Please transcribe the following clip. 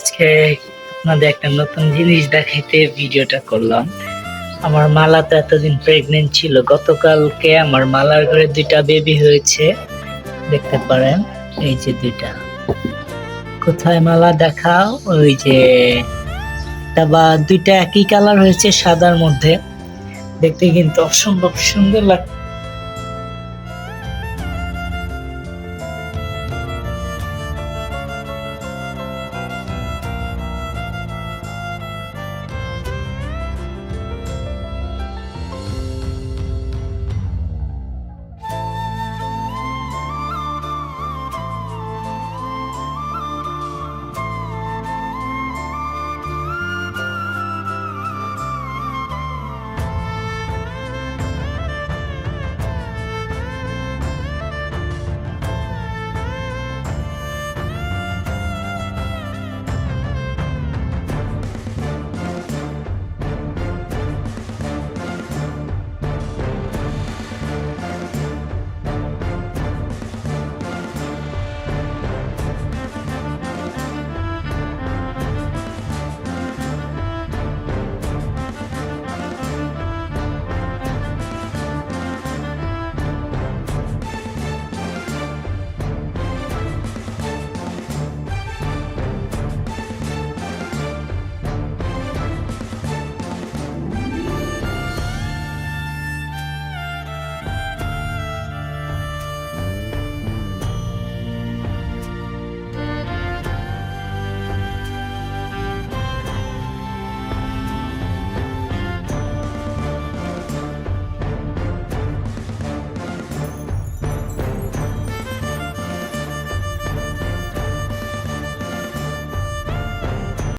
আজকে আপনাদের একটা নতুন জিনিস দেখাইতে ভিডিওটা করলাম। আমার মালা তো এতদিন প্রেগনেন্ট ছিল, গতকালকে আমার মালার ঘরে দুইটা বেবি হয়েছে, দেখতে পারেন। এই যে দুইটা, কোথায় মালা দেখাও, ওই যে দুইটা একই কালার হয়েছে, সাদার মধ্যে। দেখতে কিন্তু অসম্ভব সুন্দর